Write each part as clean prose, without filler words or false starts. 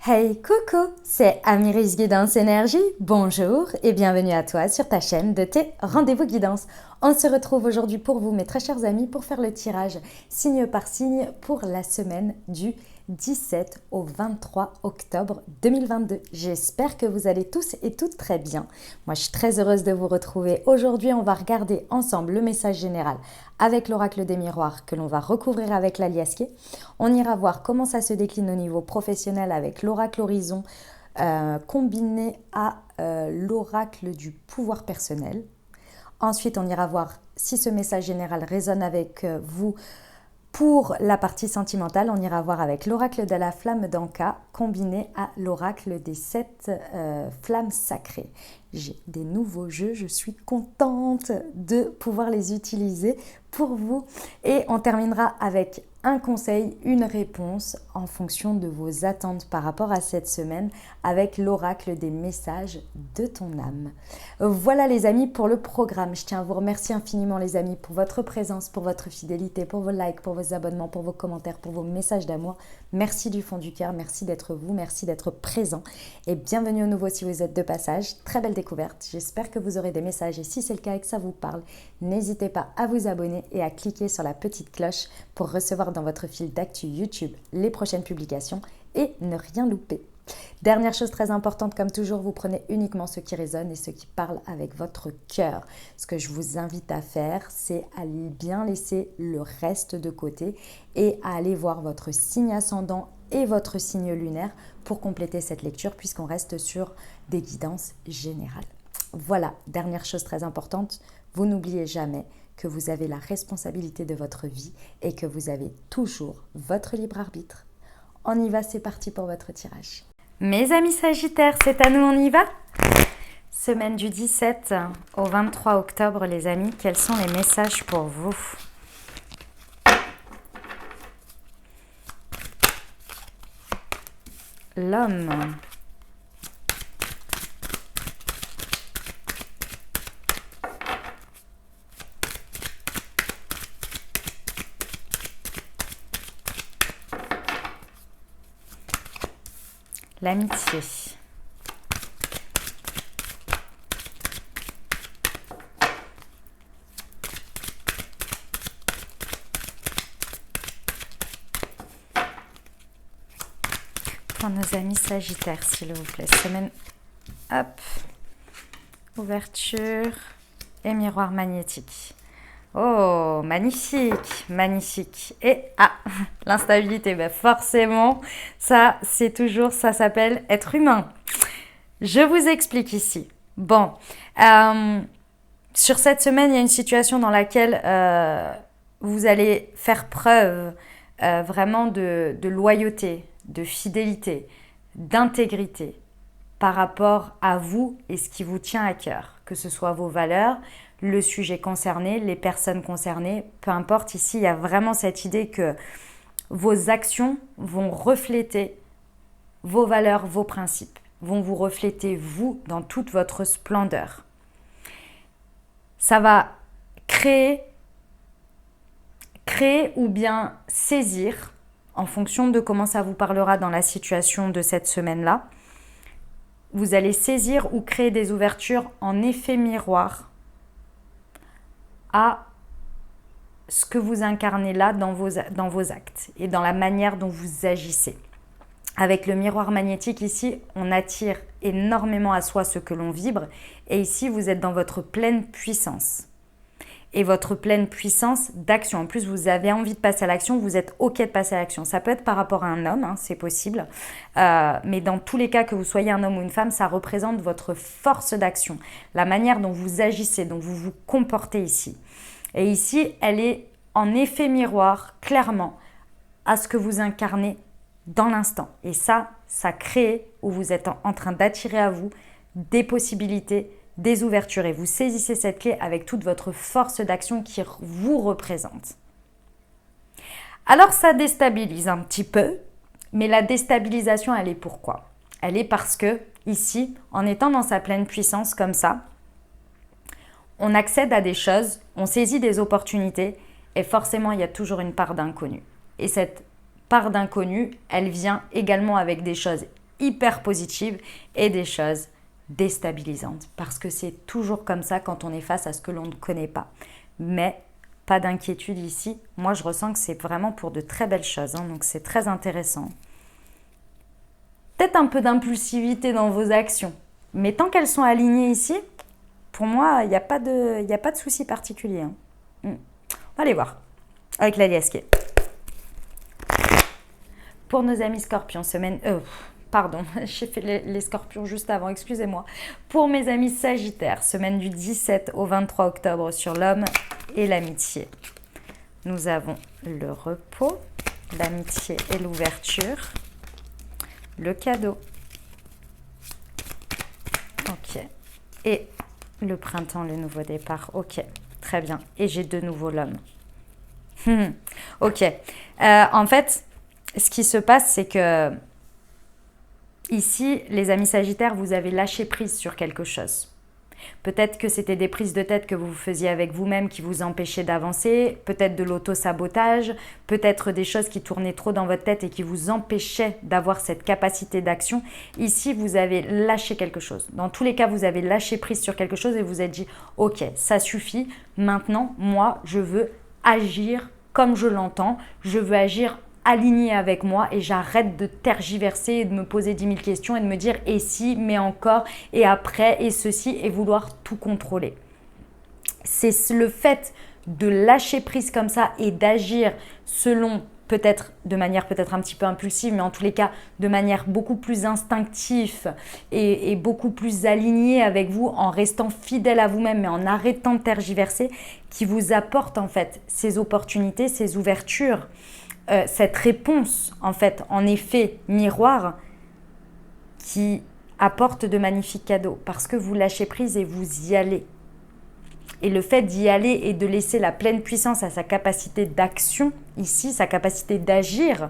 Hey, coucou, c'est Amiris Guidance Énergie. Bonjour et bienvenue à toi sur ta chaîne de tes rendez-vous guidance. On se retrouve aujourd'hui pour vous, mes très chers amis, pour faire le tirage signe par signe pour la semaine du 17 au 23 octobre 2022. J'espère que vous allez tous et toutes très bien. Moi, je suis très heureuse de vous retrouver. Aujourd'hui, on va regarder ensemble le message général avec l'oracle des miroirs que l'on va recouvrir avec l'aliasqué. On ira voir comment ça se décline au niveau professionnel avec l'oracle horizon combiné à l'oracle du pouvoir personnel. Ensuite, on ira voir si ce message général résonne avec vous. Pour la partie sentimentale, on ira voir avec l'oracle de la flamme d'Anka combiné à l'oracle des 7 flammes sacrées. J'ai des nouveaux jeux, je suis contente de pouvoir les utiliser pour vous. Et on terminera avec un conseil, une réponse en fonction de vos attentes par rapport à cette semaine avec l'oracle des messages de ton âme. Voilà les amis pour le programme. Je tiens à vous remercier infiniment les amis pour votre présence, pour votre fidélité, pour vos likes, pour vos abonnements, pour vos commentaires, pour vos messages d'amour. Merci du fond du cœur, merci d'être vous, merci d'être présent et bienvenue au nouveau si vous êtes de passage. Très belle découverte, j'espère que vous aurez des messages et si c'est le cas et que ça vous parle, n'hésitez pas à vous abonner et à cliquer sur la petite cloche pour recevoir dans votre fil d'actu YouTube les prochaines publications et ne rien louper. Dernière chose très importante, comme toujours, vous prenez uniquement ce qui résonne et ce qui parle avec votre cœur. Ce que je vous invite à faire, c'est à bien laisser le reste de côté et à aller voir votre signe ascendant et votre signe lunaire pour compléter cette lecture puisqu'on reste sur des guidances générales. Voilà, dernière chose très importante, vous n'oubliez jamais que vous avez la responsabilité de votre vie et que vous avez toujours votre libre arbitre. On y va, c'est parti pour votre tirage. Mes amis Sagittaires, c'est à nous, on y va? Semaine du 17 au 23 octobre, les amis, quels sont les messages pour vous? L'homme. L'amitié. Pour nos amis Sagittaires, s'il vous plaît. Semaine, hop, ouverture et miroir magnétique. Oh, magnifique, magnifique. Et l'instabilité, ben forcément, ça c'est toujours, ça s'appelle être humain. Je vous explique ici. Bon, sur cette semaine, il y a une situation dans laquelle vous allez faire preuve vraiment de loyauté, de fidélité, d'intégrité par rapport à vous et ce qui vous tient à cœur, que ce soit vos valeurs, le sujet concerné, les personnes concernées, peu importe, ici, il y a vraiment cette idée que vos actions vont refléter vos valeurs, vos principes, vont vous refléter vous dans toute votre splendeur. Ça va créer ou bien saisir, en fonction de comment ça vous parlera dans la situation de cette semaine-là, vous allez saisir ou créer des ouvertures en effet miroir à ce que vous incarnez là dans vos actes et dans la manière dont vous agissez. Avec le miroir magnétique ici, on attire énormément à soi ce que l'on vibre et ici vous êtes dans votre pleine puissance. Et votre pleine puissance d'action. En plus, vous avez envie de passer à l'action, vous êtes OK de passer à l'action. Ça peut être par rapport à un homme, hein, c'est possible. Mais dans tous les cas, que vous soyez un homme ou une femme, ça représente votre force d'action. La manière dont vous agissez, dont vous vous comportez ici. Et ici, elle est en effet miroir, clairement, à ce que vous incarnez dans l'instant. Et ça crée où vous êtes en train d'attirer à vous des possibilités, des ouvertures et vous saisissez cette clé avec toute votre force d'action qui vous représente. Alors ça déstabilise un petit peu, mais la déstabilisation, elle est pourquoi? Elle est parce que ici, en étant dans sa pleine puissance comme ça, on accède à des choses, on saisit des opportunités et forcément, il y a toujours une part d'inconnu. Et cette part d'inconnu, elle vient également avec des choses hyper positives et des choses déstabilisantes. Parce que c'est toujours comme ça quand on est face à ce que l'on ne connaît pas. Mais pas d'inquiétude ici. Moi, je ressens que c'est vraiment pour de très belles choses. Hein, donc, c'est très intéressant. Peut-être un peu d'impulsivité dans vos actions. Mais tant qu'elles sont alignées ici, pour moi, il n'y a pas de souci particulier. Hein. On va aller voir avec la liasquée. Pour nos amis scorpions, semaine... pardon, j'ai fait les scorpions juste avant, excusez-moi. Pour mes amis sagittaires, semaine du 17 au 23 octobre sur l'homme et l'amitié. Nous avons le repos, l'amitié et l'ouverture, le cadeau. Ok. Et le printemps, le nouveau départ. Ok, très bien. Et j'ai de nouveau l'homme. Ok. En fait, ce qui se passe, c'est que ici, les amis sagittaires, vous avez lâché prise sur quelque chose. Peut-être que c'était des prises de tête que vous faisiez avec vous-même qui vous empêchaient d'avancer, peut-être de l'auto-sabotage, peut-être des choses qui tournaient trop dans votre tête et qui vous empêchaient d'avoir cette capacité d'action. Ici, vous avez lâché quelque chose. Dans tous les cas, vous avez lâché prise sur quelque chose et vous êtes dit « Ok, ça suffit. Maintenant, moi, je veux agir comme je l'entends. Je veux agir aligné avec moi et j'arrête de tergiverser et de me poser 10 000 questions et de me dire et si, mais encore, et après, et ceci, et vouloir tout contrôler. C'est le fait de lâcher prise comme ça et d'agir selon peut-être de manière peut-être un petit peu impulsive, mais en tous les cas de manière beaucoup plus instinctive et beaucoup plus alignée avec vous en restant fidèle à vous-même mais en arrêtant de tergiverser qui vous apporte en fait ces opportunités, ces ouvertures. Cette réponse, en fait, en effet miroir, qui apporte de magnifiques cadeaux parce que vous lâchez prise et vous y allez. Et le fait d'y aller et de laisser la pleine puissance à sa capacité d'action, ici, sa capacité d'agir,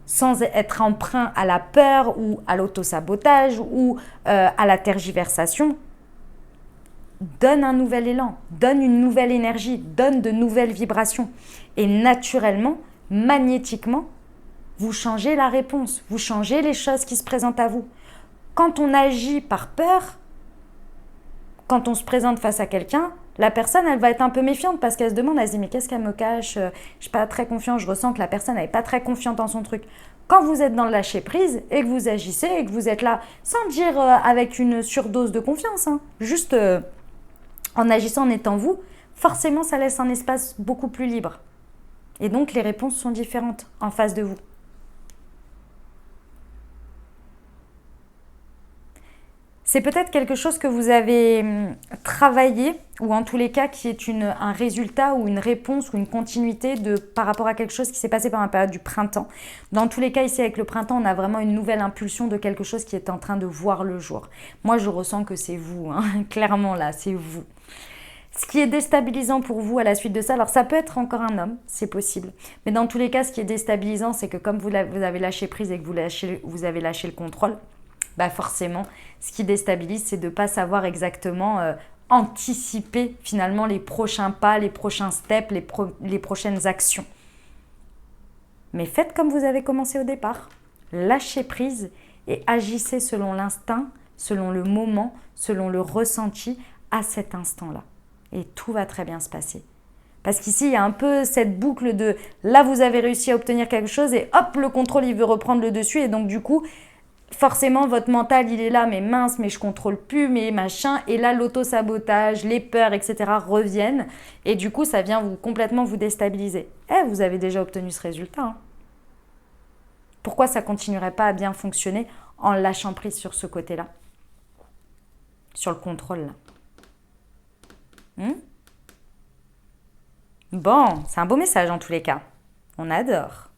sans être emprunt à la peur ou à l'autosabotage ou à la tergiversation, donne un nouvel élan, donne une nouvelle énergie, donne de nouvelles vibrations. Et naturellement, magnétiquement, vous changez la réponse, vous changez les choses qui se présentent à vous. Quand on agit par peur, quand on se présente face à quelqu'un, la personne, elle va être un peu méfiante parce qu'elle se demande, elle se dit, mais qu'est-ce qu'elle me cache? Je ne suis pas très confiante, je ressens que la personne n'est pas très confiante en son truc. Quand vous êtes dans le lâcher prise et que vous agissez et que vous êtes là, sans dire avec une surdose de confiance, hein, juste en agissant, en étant vous, forcément, ça laisse un espace beaucoup plus libre. Et donc, les réponses sont différentes en face de vous. C'est peut-être quelque chose que vous avez travaillé ou en tous les cas qui est un résultat ou une réponse ou une continuité par rapport à quelque chose qui s'est passé pendant la période du printemps. Dans tous les cas, ici avec le printemps, on a vraiment une nouvelle impulsion de quelque chose qui est en train de voir le jour. Moi, je ressens que c'est vous, hein. Clairement là, c'est vous. Ce qui est déstabilisant pour vous à la suite de ça, alors ça peut être encore un homme, c'est possible. Mais dans tous les cas, ce qui est déstabilisant, c'est que comme vous avez lâché prise et que vous avez lâché le contrôle, bah forcément, ce qui déstabilise, c'est de ne pas savoir exactement anticiper finalement les prochains pas, les prochains steps, les prochaines actions. Mais faites comme vous avez commencé au départ. Lâchez prise et agissez selon l'instinct, selon le moment, selon le ressenti à cet instant-là. Et tout va très bien se passer. Parce qu'ici, il y a un peu cette boucle de là, vous avez réussi à obtenir quelque chose et hop, le contrôle, il veut reprendre le dessus. Et donc, du coup, forcément, votre mental, il est là, mais mince, mais je contrôle plus, mais machin. Et là, l'auto-sabotage, les peurs, etc. reviennent. Et du coup, ça vient complètement vous déstabiliser. Vous avez déjà obtenu ce résultat. Hein. Pourquoi ça ne continuerait pas à bien fonctionner en lâchant prise sur ce côté-là? Sur le contrôle, là. Bon, c'est un beau message en tous les cas. On adore.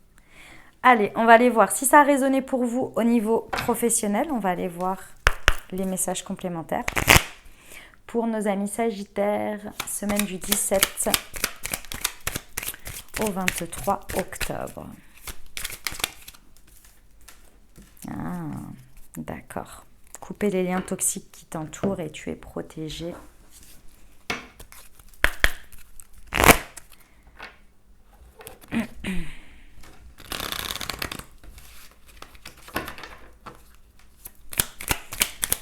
Allez, on va aller voir si ça a résonné pour vous au niveau professionnel. On va aller voir les messages complémentaires. Pour nos amis sagittaires, semaine du 17 au 23 octobre. Ah, d'accord. Couper les liens toxiques qui t'entourent et tu es protégé.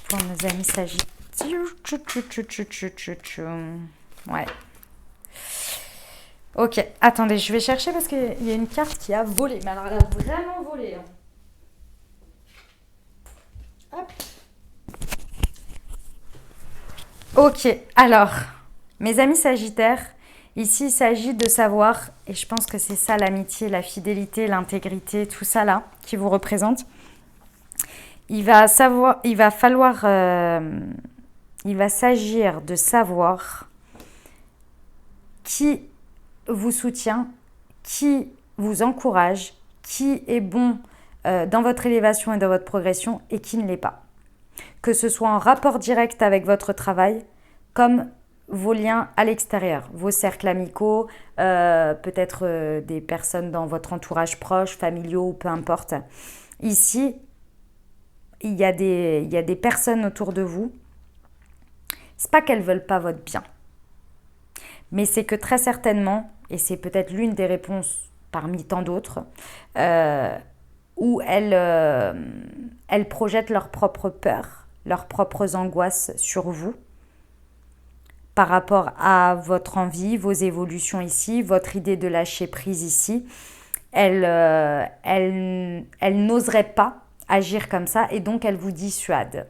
pour nos amis Sagittaires. Ouais. Ok, attendez, je vais chercher parce qu'il y a une carte qui a volé. Mais alors, elle a vraiment volé. Hein. Hop. Ok, alors, mes amis Sagittaires, ici il s'agit de savoir, et je pense que c'est ça l'amitié, la fidélité, l'intégrité, tout ça là qui vous représente. Il va s'agir de savoir qui vous soutient, qui vous encourage, qui est bon dans votre élévation et dans votre progression et qui ne l'est pas. Que ce soit en rapport direct avec votre travail, comme vos liens à l'extérieur, vos cercles amicaux, peut-être des personnes dans votre entourage proche, familiaux, peu importe. Ici, il y a des personnes autour de vous. C'est pas qu'elles veulent pas votre bien, mais c'est que très certainement, et c'est peut-être l'une des réponses parmi tant d'autres, où elles projettent leurs propres peurs, leurs propres angoisses sur vous, par rapport à votre envie, vos évolutions ici, votre idée de lâcher prise ici. Elles n'oseraient pas agir comme ça et donc elles vous dissuadent.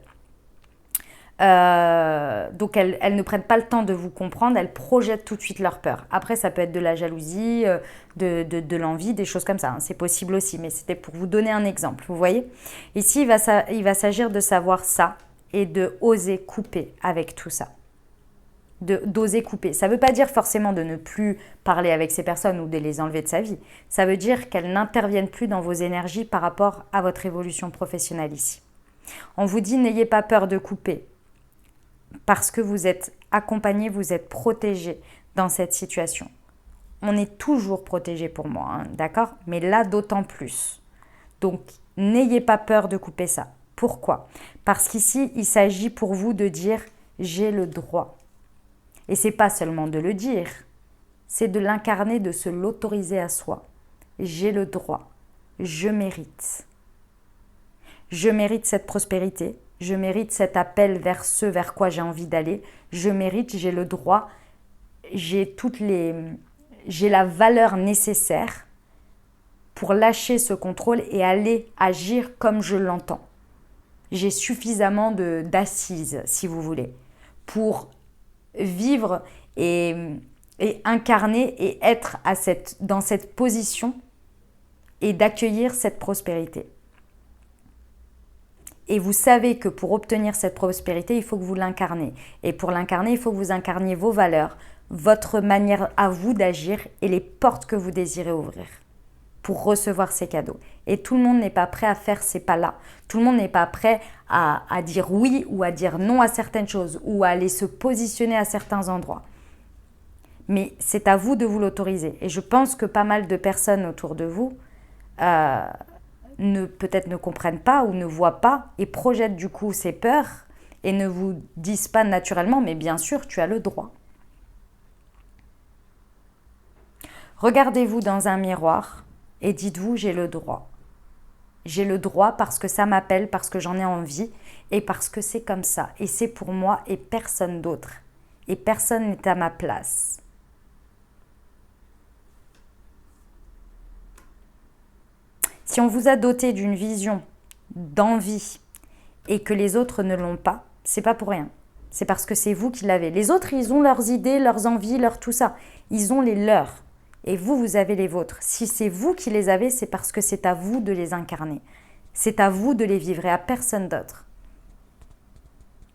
Donc elles ne prennent pas le temps de vous comprendre, elles projettent tout de suite leur peur. Après, ça peut être de la jalousie, de l'envie, des choses comme ça. Hein. C'est possible aussi, mais c'était pour vous donner un exemple, vous voyez. Ici, il va s'agir de savoir ça et de oser couper avec tout ça. D'oser couper. Ça ne veut pas dire forcément de ne plus parler avec ces personnes ou de les enlever de sa vie. Ça veut dire qu'elles n'interviennent plus dans vos énergies par rapport à votre évolution professionnelle ici. On vous dit n'ayez pas peur de couper parce que vous êtes accompagné, vous êtes protégé dans cette situation. On est toujours protégé pour moi, hein, d'accord? Mais là d'autant plus. Donc n'ayez pas peur de couper ça. Pourquoi? Parce qu'ici il s'agit pour vous de dire j'ai le droit. Et c'est pas seulement de le dire, c'est de l'incarner, de se l'autoriser à soi. J'ai le droit, je mérite. Je mérite cette prospérité, je mérite cet appel vers ce vers quoi j'ai envie d'aller. Je mérite, j'ai le droit, j'ai la valeur nécessaire pour lâcher ce contrôle et aller agir comme je l'entends. J'ai suffisamment d'assises, si vous voulez, pour vivre et incarner et être dans cette position et d'accueillir cette prospérité. Et vous savez que pour obtenir cette prospérité, il faut que vous l'incarnez. Et pour l'incarner, il faut que vous incarniez vos valeurs, votre manière à vous d'agir et les portes que vous désirez ouvrir pour recevoir ces cadeaux. Et tout le monde n'est pas prêt à faire ces pas-là. Tout le monde n'est pas prêt à dire oui ou à dire non à certaines choses ou à aller se positionner à certains endroits. Mais c'est à vous de vous l'autoriser. Et je pense que pas mal de personnes autour de vous peut-être ne comprennent pas ou ne voient pas et projettent du coup ces peurs et ne vous disent pas naturellement, mais bien sûr, tu as le droit. Regardez-vous dans un miroir et dites-vous, j'ai le droit. J'ai le droit parce que ça m'appelle, parce que j'en ai envie et parce que c'est comme ça. Et c'est pour moi et personne d'autre. Et personne n'est à ma place. Si on vous a doté d'une vision, d'envie et que les autres ne l'ont pas, c'est pas pour rien. C'est parce que c'est vous qui l'avez. Les autres, ils ont leurs idées, leurs envies, leur tout ça. Ils ont les leurs. Et vous, vous avez les vôtres. Si c'est vous qui les avez, c'est parce que c'est à vous de les incarner. C'est à vous de les vivre et à personne d'autre.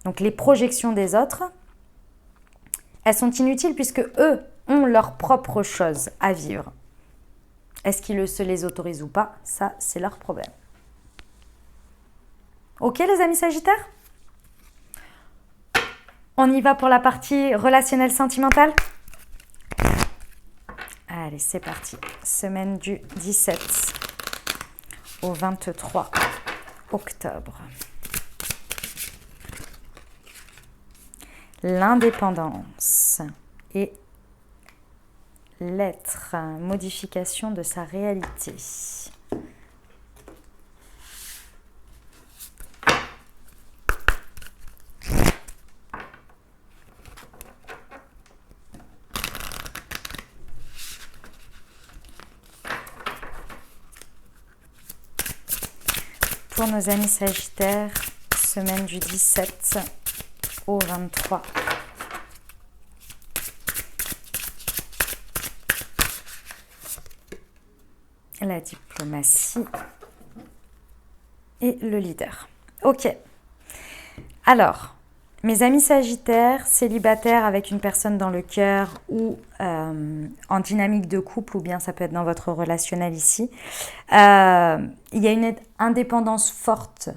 Donc les projections des autres, elles sont inutiles puisque eux ont leurs propres choses à vivre. Est-ce qu'ils se les autorisent ou pas? Ça, c'est leur problème. Ok les amis Sagittaires? On y va pour la partie relationnelle sentimentale? Allez, c'est parti. Semaine du 17 au 23 octobre. L'indépendance et l'être, modification de sa réalité. pour nos amis Sagittaires, semaine du 17 au 23. La diplomatie et le leader. Ok. Alors, mes amis Sagittaires, célibataires avec une personne dans le cœur ou en dynamique de couple, ou bien ça peut être dans votre relationnel ici, il y a une indépendance forte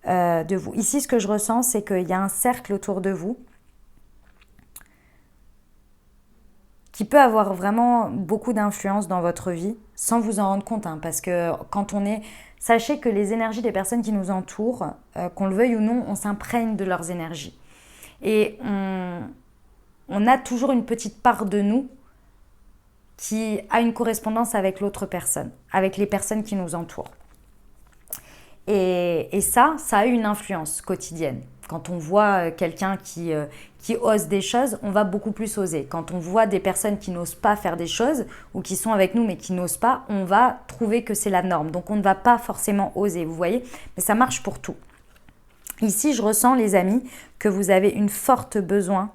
de vous. Ici, ce que je ressens, c'est qu'il y a un cercle autour de vous qui peut avoir vraiment beaucoup d'influence dans votre vie, sans vous en rendre compte, hein, parce que quand on est... Sachez que les énergies des personnes qui nous entourent, qu'on le veuille ou non, on s'imprègne de leurs énergies. Et on a toujours une petite part de nous qui a une correspondance avec l'autre personne, avec les personnes qui nous entourent. Et ça a une influence quotidienne. Quand on voit quelqu'un qui ose des choses, on va beaucoup plus oser. Quand on voit des personnes qui n'osent pas faire des choses ou qui sont avec nous mais qui n'osent pas, on va trouver que c'est la norme. Donc on ne va pas forcément oser, vous voyez. Mais ça marche pour tout. Ici, je ressens, les amis, que vous avez un fort besoin,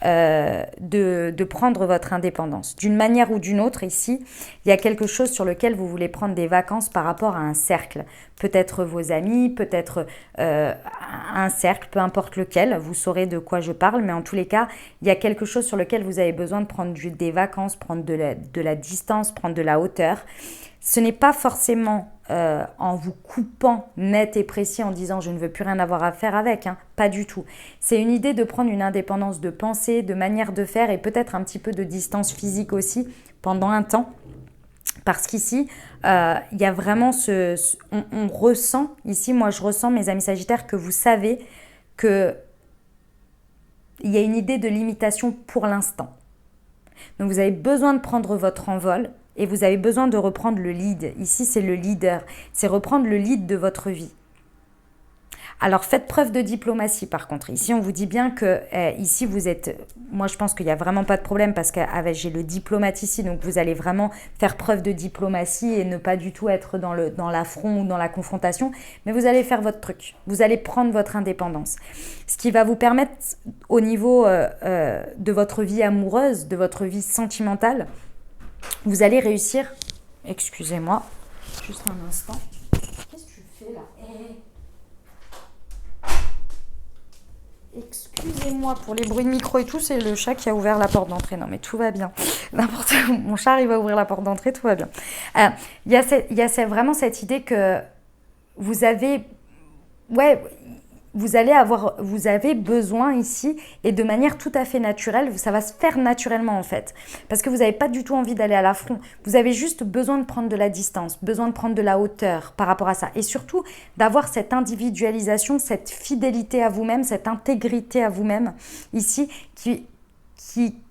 de prendre votre indépendance. D'une manière ou d'une autre, ici, il y a quelque chose sur lequel vous voulez prendre des vacances par rapport à un cercle. Peut-être vos amis, peut-être un cercle, peu importe lequel, vous saurez de quoi je parle, mais en tous les cas, il y a quelque chose sur lequel vous avez besoin de prendre des vacances, prendre de la distance, prendre de la hauteur. Ce n'est pas forcément en vous coupant net et précis en disant je ne veux plus rien avoir à faire avec, hein, pas du tout. C'est une idée de prendre une indépendance de pensée, de manière de faire et peut-être un petit peu de distance physique aussi pendant un temps. Parce qu'ici, il y a vraiment on ressent, ici moi je ressens mes amis Sagittaires que vous savez qu'il y a une idée de limitation pour l'instant. Donc vous avez besoin de prendre votre envol. Et vous avez besoin de reprendre le lead. Ici, c'est le leader. C'est reprendre le lead de votre vie. Alors, faites preuve de diplomatie, par contre. Ici, on vous dit bien que ici, vous êtes... Moi, je pense qu'il n'y a vraiment pas de problème parce que j'ai le diplomate ici. Donc, vous allez vraiment faire preuve de diplomatie et ne pas du tout être dans l'affront ou dans la confrontation. Mais vous allez faire votre truc. Vous allez prendre votre indépendance. Ce qui va vous permettre, au niveau de votre vie amoureuse, de votre vie sentimentale, vous allez réussir... Excusez-moi, juste un instant. Qu'est-ce que tu fais là? Excusez-moi pour les bruits de micro et tout, c'est le chat qui a ouvert la porte d'entrée. Non mais tout va bien. Mon chat arrive à ouvrir la porte d'entrée, tout va bien. Il y a vraiment cette idée que vous avez... Ouais... Vous avez besoin ici, et de manière tout à fait naturelle, ça va se faire naturellement en fait. Parce que vous n'avez pas du tout envie d'aller à l'affront. Vous avez juste besoin de prendre de la distance, besoin de prendre de la hauteur par rapport à ça. Et surtout, d'avoir cette individualisation, cette fidélité à vous-même, cette intégrité à vous-même ici, qui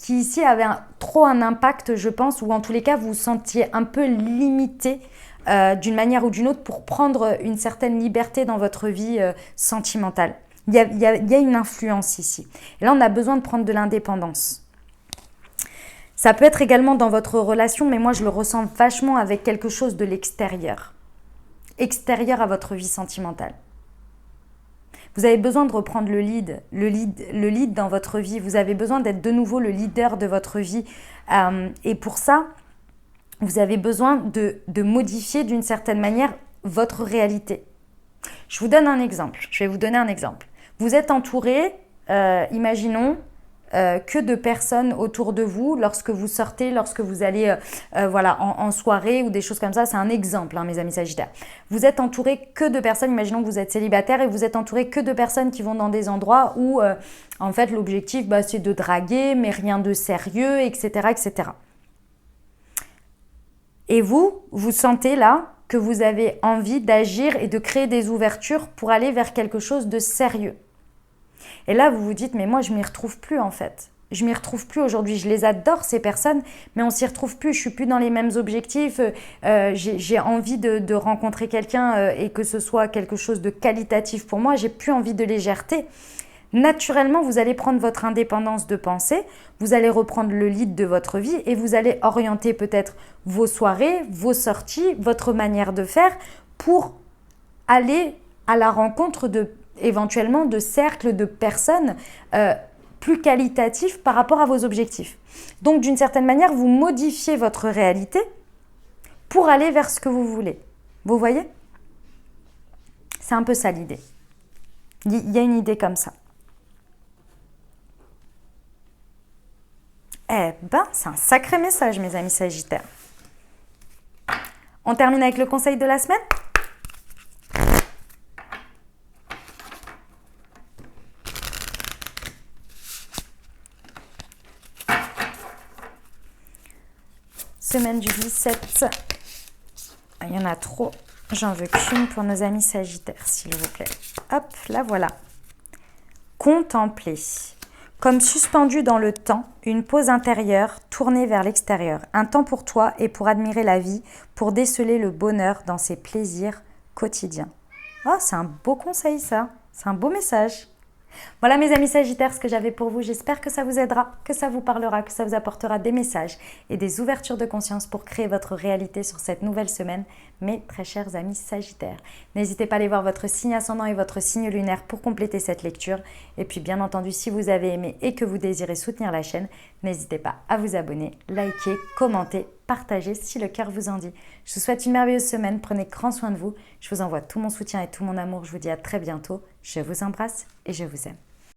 ici avait trop un impact, je pense, ou en tous les cas, vous vous sentiez un peu limité d'une manière ou d'une autre pour prendre une certaine liberté dans votre vie sentimentale. Il y a une influence ici. Et là, on a besoin de prendre de l'indépendance. Ça peut être également dans votre relation, mais moi, je le ressens vachement avec quelque chose de l'extérieur. Extérieur à votre vie sentimentale. Vous avez besoin de reprendre le lead dans votre vie. Vous avez besoin d'être de nouveau le leader de votre vie. Et pour ça, vous avez besoin de modifier d'une certaine manière votre réalité. Je vous donne un exemple. Je vais vous donner un exemple. Vous êtes entouré, imaginons, que de personnes autour de vous lorsque vous sortez, lorsque vous allez en soirée ou des choses comme ça. C'est un exemple, hein, mes amis Sagittaires. Vous êtes entouré que de personnes, imaginons que vous êtes célibataire et vous êtes entouré que de personnes qui vont dans des endroits où en fait l'objectif c'est de draguer, mais rien de sérieux, etc. etc. Et vous sentez là que vous avez envie d'agir et de créer des ouvertures pour aller vers quelque chose de sérieux. Et là, vous vous dites, mais moi, je ne m'y retrouve plus en fait. Je ne m'y retrouve plus aujourd'hui. Je les adore, ces personnes, mais on ne s'y retrouve plus. Je ne suis plus dans les mêmes objectifs. J'ai envie de rencontrer quelqu'un et que ce soit quelque chose de qualitatif pour moi. Je n'ai plus envie de légèreté. Naturellement, vous allez prendre votre indépendance de pensée, vous allez reprendre le lead de votre vie et vous allez orienter peut-être vos soirées, vos sorties, votre manière de faire pour aller à la rencontre éventuellement de cercles de personnes plus qualitatifs par rapport à vos objectifs. Donc d'une certaine manière, vous modifiez votre réalité pour aller vers ce que vous voulez. Vous voyez? C'est un peu ça l'idée. Il y a une idée comme ça. Eh ben, c'est un sacré message, mes amis Sagittaires. On termine avec le conseil de la semaine? Semaine du 17. Il y en a trop. J'en veux qu'une pour nos amis Sagittaires, s'il vous plaît. Hop, la voilà. Contempler. Comme suspendu dans le temps, une pause intérieure tournée vers l'extérieur. Un temps pour toi et pour admirer la vie, pour déceler le bonheur dans ses plaisirs quotidiens. Oh, c'est un beau conseil ça. C'est un beau message. Voilà mes amis Sagittaires, ce que j'avais pour vous. J'espère que ça vous aidera, que ça vous parlera, que ça vous apportera des messages et des ouvertures de conscience pour créer votre réalité sur cette nouvelle semaine, mes très chers amis Sagittaires. N'hésitez pas à aller voir votre signe ascendant et votre signe lunaire pour compléter cette lecture. Et puis bien entendu, si vous avez aimé et que vous désirez soutenir la chaîne, n'hésitez pas à vous abonner, liker, commenter, partager si le cœur vous en dit. Je vous souhaite une merveilleuse semaine, prenez grand soin de vous. Je vous envoie tout mon soutien et tout mon amour. Je vous dis à très bientôt. Je vous embrasse et je vous aime.